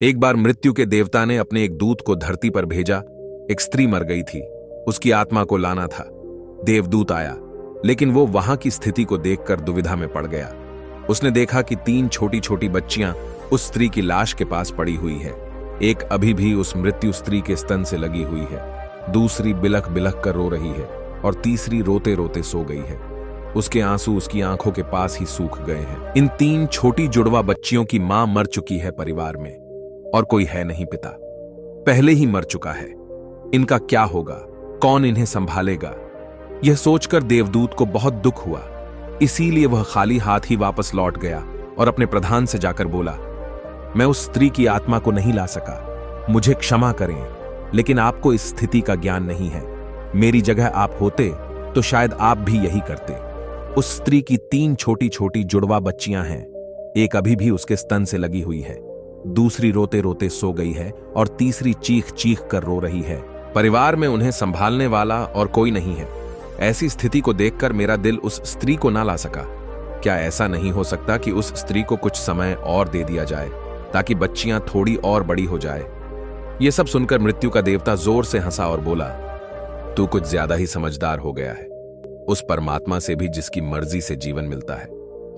एक बार मृत्यु के देवता ने अपने एक दूत को धरती पर भेजा। एक स्त्री मर गई थी, उसकी आत्मा को लाना था। देवदूत आया, लेकिन वो वहां की स्थिति को देखकर दुविधा में पड़ गया। उसने देखा कि 3 छोटी छोटी बच्चियां उस स्त्री की लाश के पास पड़ी हुई है। एक अभी भी उस मृत्यु स्त्री के स्तन से लगी हुई है, दूसरी बिलख बिलख कर रो रही है और तीसरी रोते रोते सो गई है। उसके आंसू उसकी आंखों के पास ही सूख गए हैं। इन 3 छोटी जुड़वा बच्चियों की मां मर चुकी है परिवार में, और कोई है नहीं पिता, पहले ही मर चुका है। इनका क्या होगा? कौन इन्हें संभालेगा? यह सोचकर देवदूत को बहुत दुख हुआ। इसीलिए वह खाली हाथ ही वापस लौट गया और अपने प्रधान से जाकर बोला, मैं उस स्त्री की आत्मा को नहीं ला सका, मुझे क्षमा करें, लेकिन आपको इस स्थिति का ज्ञान नहीं है। मेरी जगह आप होते तो शायद आप भी यही करते। उस स्त्री की 3 छोटी छोटी जुड़वा बच्चियां हैं। एक अभी भी उसके स्तन से लगी हुई है, दूसरी रोते रोते सो गई है और तीसरी चीख चीख कर रो रही है। परिवार में उन्हें संभालने वाला और कोई नहीं है। ऐसी स्थिति को देखकर मेरा दिल उस स्त्री को ना ला सका। क्या ऐसा नहीं हो सकता कि उस स्त्री को कुछ समय और दे दिया जाए ताकि बच्चियां थोड़ी और बड़ी हो जाए? यह सब सुनकर मृत्यु का देवता जोर से हंसा और बोला, तू कुछ ज्यादा ही समझदार हो गया है। उस परमात्मा से भी जिसकी मर्जी से जीवन मिलता है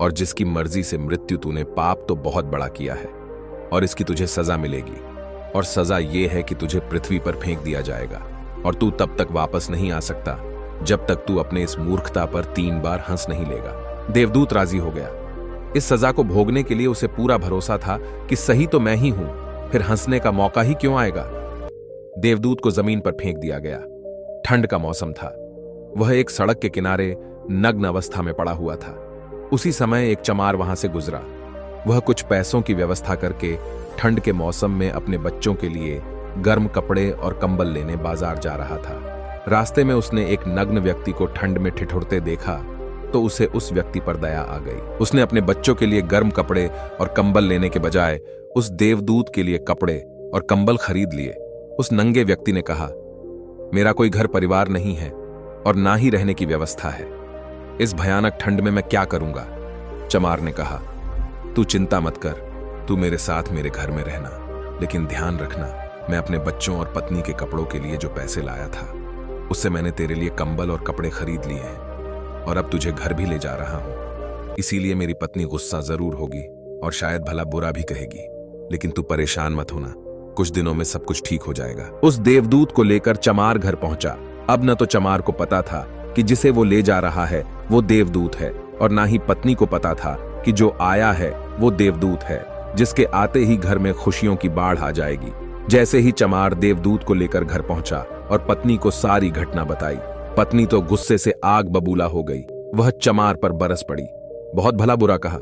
और जिसकी मर्जी से मृत्यु, तूने पाप तो बहुत बड़ा किया है और इसकी तुझे सजा मिलेगी। और सजा यह है कि तुझे पृथ्वी पर फेंक दिया जाएगा और तू तब तक वापस नहीं आ सकता जब तक तू अपने इस मूर्खता पर 3 बार हंस नहीं लेगा। देवदूत राजी हो गया। इस सजा को भोगने के लिए उसे पूरा भरोसा था कि सही तो मैं ही हूं, फिर हंसने का मौका ही क्यों आएगा। देवदूत को जमीन पर फेंक दिया गया। ठंड का मौसम था। वह एक सड़क के किनारे नग्न अवस्था में पड़ा हुआ था। उसी समय एक चमार वहां से गुजरा। वह कुछ पैसों की व्यवस्था करके ठंड के मौसम में अपने बच्चों के लिए गर्म कपड़े और कंबल लेने बाजार जा रहा था। रास्ते में उसने एक नग्न व्यक्ति को ठंड में ठिठुरते देखा तो उसे उस व्यक्ति पर दया आ गई। उसने अपने बच्चों के लिए गर्म कपड़े और कंबल लेने के बजाय उस देवदूत के लिए कपड़े और कंबल खरीद लिए। उस नंगे व्यक्ति ने कहा, मेरा कोई घर परिवार नहीं है और ना ही रहने की व्यवस्था है। इस भयानक ठंड में मैं क्या करूंगा? चमार ने कहा, तू चिंता मत कर, तू मेरे साथ मेरे घर में रहना, लेकिन ध्यान रखना, मैं अपने बच्चों और पत्नी के कपड़ों के लिए जो पैसे लाया था उससे मैंने तेरे लिए कंबल और कपड़े खरीद लिए हैं और अब तुझे घर भी ले जा रहा हूं। इसीलिए मेरी पत्नी गुस्सा जरूर होगी और शायद भला बुरा भी कहेगी, लेकिन तू परेशान मत होना, कुछ दिनों में सब कुछ ठीक हो जाएगा। उस देवदूत को लेकर चमार घर पहुंचा। अब न तो चमार को पता था कि जिसे वो ले जा रहा है वो देवदूत है, और ना ही पत्नी को पता था कि जो आया है वो देवदूत है, जिसके आते ही घर में खुशियों की बाढ़ आ जाएगी। जैसे ही चमार देवदूत को लेकर घर पहुंचा और पत्नी को सारी घटना बताई, पत्नी तो गुस्से से आग बबूला हो गई। वह चमार पर बरस पड़ी, बहुत भला बुरा कहा।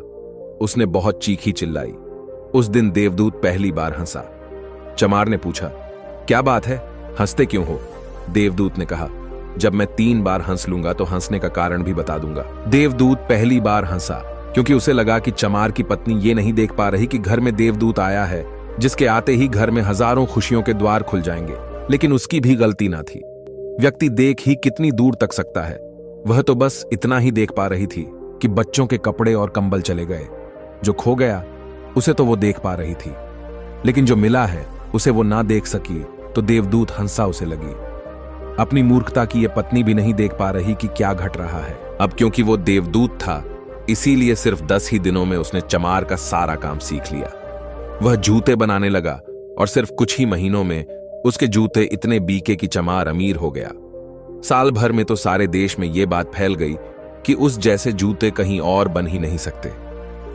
उसने बहुत चीखी चिल्लाई। उस दिन देवदूत पहली बार हंसा। चमार ने पूछा, क्या बात है, हंसते क्यों हो? देवदूत ने कहा, जब मैं 3 बार हंस लूंगा तो हंसने का कारण भी बता दूंगा। देवदूत पहली बार हंसा क्योंकि उसे लगा कि चमार की पत्नी ये नहीं देख पा रही कि घर में देवदूत आया है, जिसके आते ही घर में हजारों खुशियों के द्वार खुल जाएंगे। लेकिन उसकी भी गलती ना थी। व्यक्ति देख ही कितनी दूर तक सकता है। वह तो बस इतना ही देख पा रही थी कि बच्चों के कपड़े और कंबल चले गए। जो खो गया उसे तो वो देख पा रही थी, लेकिन जो मिला है उसे वो ना देख सकी, तो देवदूत हंसा उसे लगी। अपनी मूर्खता की ये पत्नी भी नहीं देख पा रही कि क्या घट रहा है। अब क्योंकि वो देवदूत था, इसीलिए सिर्फ 10 ही दिनों में उसने चमार का सारा काम सीख लिया। वह जूते बनाने लगा और सिर्फ कुछ ही महीनों में उसके जूते इतने बीके कि चमार अमीर हो गया। साल भर में तो सारे देश में यह बात फैल गई कि उस जैसे जूते कहीं और बन ही नहीं सकते।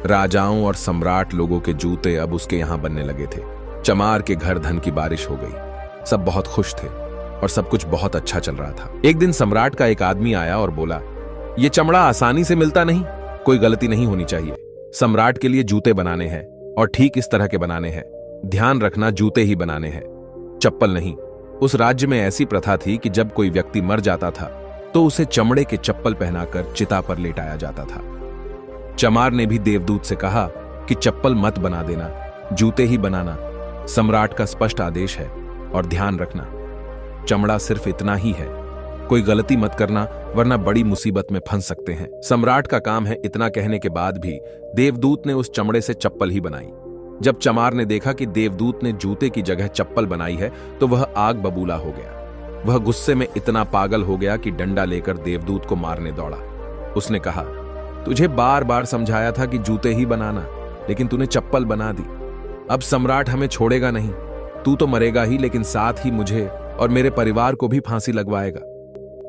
राजाओं और सम्राट लोगों के जूते अब उसके यहां बनने लगे थे। चमार के घर धन की बारिश हो गई। सब बहुत खुश थे और सब कुछ बहुत अच्छा चल रहा था। एक दिन सम्राट का एक आदमी आया और बोला, यह चमड़ा आसानी से मिलता नहीं, कोई गलती नहीं होनी चाहिए। सम्राट के लिए जूते बनाने हैं और ठीक इस तरह के बनाने हैं। ध्यान रखना, जूते ही बनाने हैं, चप्पल नहीं। उस राज्य में ऐसी प्रथा थी कि जब कोई व्यक्ति मर जाता था तो उसे चमड़े के चप्पल पहनाकर चिता पर लेटाया जाता था। चमार ने भी देवदूत से कहा कि चप्पल मत बना देना, जूते ही बनाना। सम्राट का स्पष्ट आदेश है और ध्यान रखना, चमड़ा सिर्फ इतना ही है, कोई गलती मत करना वरना बड़ी मुसीबत में फंस सकते हैं। सम्राट का काम है, इतना कहने के बाद भी देवदूत ने उस चमड़े से चप्पल ही बनाई। जब चमार ने देखा कि देवदूत ने जूते की जगह चप्पल बनाई है तो वह आग बबूला हो गया। वह गुस्से में इतना पागल हो गया कि डंडा लेकर देवदूत को मारने दौड़ा। उसने कहा, तुझे बार बार समझाया था कि जूते ही बनाना, लेकिन तूने चप्पल बना दी। अब सम्राट हमें छोड़ेगा नहीं। तू तो मरेगा ही, लेकिन साथ ही मुझे और मेरे परिवार को भी फांसी लगवाएगा।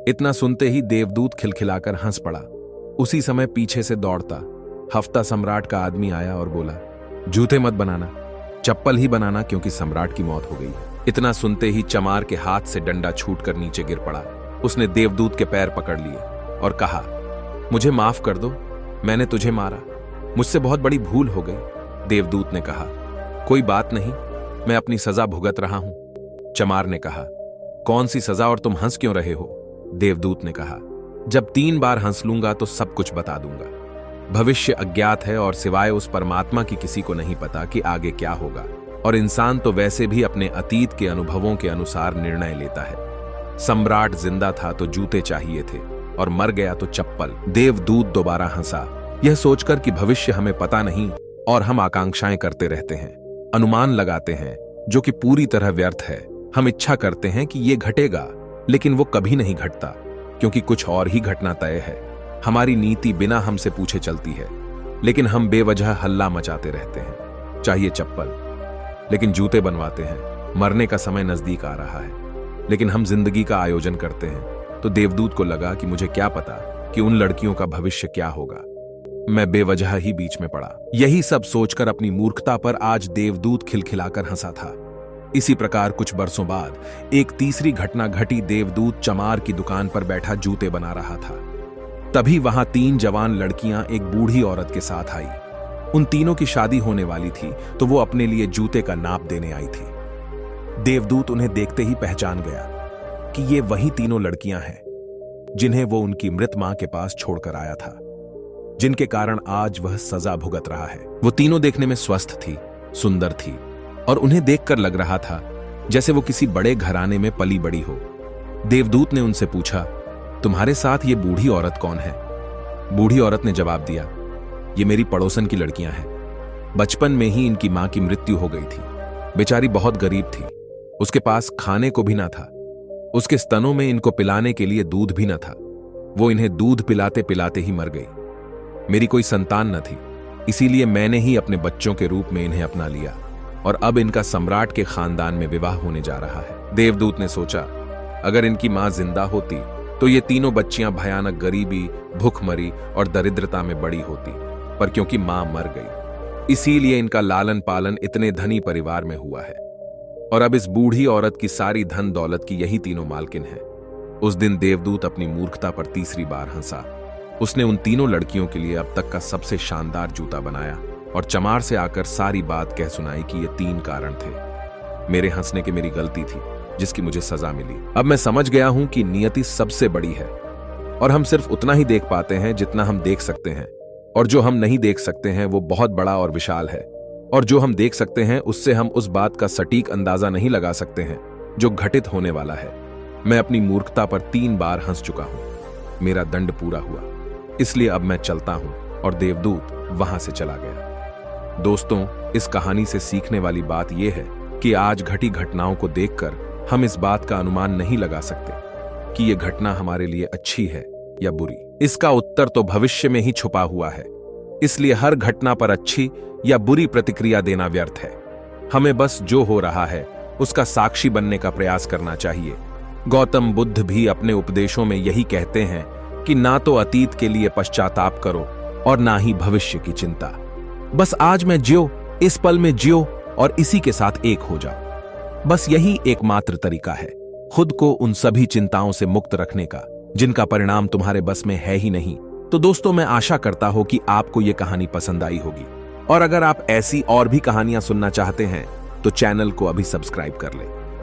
इतना सुनते ही देवदूत खिलखिलाकर हंस पड़ा। उसी समय पीछे से दौड़ता हफ्ता सम्राट का आदमी आया और बोला, जूते मत बनाना, चप्पल ही बनाना, क्योंकि सम्राट की मौत हो गई। इतना सुनते ही चमार के हाथ से डंडा छूटकर नीचे गिर पड़ा। उसने देवदूत के पैर पकड़ लिए और कहा, मुझे माफ कर दो, मैंने तुझे मारा, मुझसे बहुत बड़ी भूल हो गई। देवदूत ने कहा, कोई बात नहीं, मैं अपनी सजा भुगत रहा हूं। चमार ने कहा, कौन सी सजा और तुम हंस क्यों रहे हो? देवदूत ने कहा, जब 3 बार हंस लूंगा तो सब कुछ बता दूंगा। भविष्य अज्ञात है और सिवाय उस परमात्मा की किसी को नहीं पता कि आगे क्या होगा, और इंसान तो वैसे भी अपने अतीत के अनुभवों के अनुसार निर्णय लेता है। सम्राट जिंदा था तो जूते चाहिए थे और मर गया तो चप्पल। देवदूत दोबारा हंसा, यह सोचकर कि भविष्य हमें पता नहीं और हम आकांक्षाएं करते रहते हैं, अनुमान लगाते हैं, जो कि पूरी तरह व्यर्थ है। हम इच्छा करते हैं कि यह घटेगा, लेकिन वो कभी नहीं घटता, क्योंकि कुछ और ही घटना तय है। हमारी नीति बिना हमसे पूछे चलती है, लेकिन हम बेवजह हल्ला मचाते रहते हैं। चाहिए चप्पल, लेकिन जूते बनवाते हैं। मरने का समय नजदीक आ रहा है, लेकिन हम जिंदगी का आयोजन करते हैं। तो देवदूत को लगा कि मुझे क्या पता कि उन लड़कियों का भविष्य क्या होगा। मैं बेवजह ही बीच में पड़ा। यही सब सोचकर अपनी मूर्खता पर आज देवदूत खिलखिलाकर हंसा था। इसी प्रकार कुछ बरसों बाद एक तीसरी घटना घटी। देवदूत चमार की दुकान पर बैठा जूते बना रहा था। तभी वहां 3 जवान लड़कियां एक बूढ़ी औरत के साथ आई। उन तीनों की शादी होने वाली थी, तो वो अपने लिए जूते का नाप देने आई थी। देवदूत उन्हें देखते ही पहचान गया कि ये वही तीनों लड़कियां हैं जिन्हें वो उनकी मृत मां के पास छोड़कर आया था, जिनके कारण आज वह सजा भुगत रहा है। वो तीनों देखने में स्वस्थ थी, सुंदर थी, और उन्हें देखकर लग रहा था जैसे वो किसी बड़े घराने में पली बड़ी हो। देवदूत ने उनसे पूछा, तुम्हारे साथ ये बूढ़ी औरत कौन है? बूढ़ी औरत ने जवाब दिया, ये मेरी पड़ोसन की लड़कियां हैं। बचपन में ही इनकी मां की मृत्यु हो गई थी। बेचारी बहुत गरीब थी, उसके पास खाने को भी ना था। उसके स्तनों में इनको पिलाने के लिए दूध भी न था। वो इन्हें दूध पिलाते पिलाते ही मर गई। मेरी कोई संतान न थी, इसीलिए मैंने ही अपने बच्चों के रूप में इन्हें अपना लिया, और अब इनका सम्राट के खानदान में विवाह होने जा रहा है। देवदूत ने सोचा, अगर इनकी मां जिंदा होती तो ये तीनों बच्चियां भयानक गरीबी, भूखमरी और दरिद्रता में बड़ी होती, पर क्योंकि मां मर गई, इसीलिए इनका लालन पालन इतने धनी परिवार में हुआ है, और अब इस बूढ़ी औरत की सारी धन दौलत की यही तीनों मालकिन हैं। उस दिन देवदूत अपनी मूर्खता पर तीसरी बार हंसा। उसने उन तीनों लड़कियों के लिए अब तक का सबसे शानदार जूता बनाया और चमार से आकर सारी बात कह सुनाई कि ये 3 कारण थे। मेरे हंसने की मेरी गलती थी, जिसकी मुझे सजा मिली। अब मैं समझ गया हूं कि नियति सबसे बड़ी है, और हम सिर्फ उतना ही देख पाते हैं जितना हम देख सकते हैं, और जो हम नहीं देख सकते हैं वो बहुत बड़ा और विशाल है, और जो हम देख सकते हैं उससे हम उस बात का सटीक अंदाजा नहीं लगा सकते हैं जो घटित होने वाला है। मैं अपनी मूर्खता पर 3 बार हंस चुका हूं। मेरा दंड पूरा हुआ, इसलिए अब मैं चलता हूं। और देवदूत वहां से चला गया। दोस्तों, इस कहानी से सीखने वाली बात यह है कि आज घटी घटनाओं को देखकर हम इस बात का अनुमान नहीं लगा सकते कि यह घटना हमारे लिए अच्छी है या बुरी। इसका उत्तर तो भविष्य में ही छुपा हुआ है। इसलिए हर घटना पर अच्छी या बुरी प्रतिक्रिया देना व्यर्थ है। हमें बस जो हो रहा है उसका साक्षी बनने का प्रयास करना चाहिए। गौतम बुद्ध भी अपने उपदेशों में यही कहते हैं कि ना तो अतीत के लिए पश्चाताप करो और ना ही भविष्य की चिंता। बस आज में जियो, इस पल में जियो और इसी के साथ एक हो जाओ। बस यही एकमात्र तरीका है खुद को उन सभी चिंताओं से मुक्त रखने का जिनका परिणाम तुम्हारे बस में है ही नहीं। तो दोस्तों, मैं आशा करता हूं कि आपको यह कहानी पसंद आई होगी, और अगर आप ऐसी और भी कहानियां सुनना चाहते हैं तो चैनल को अभी सब्सक्राइब कर लें।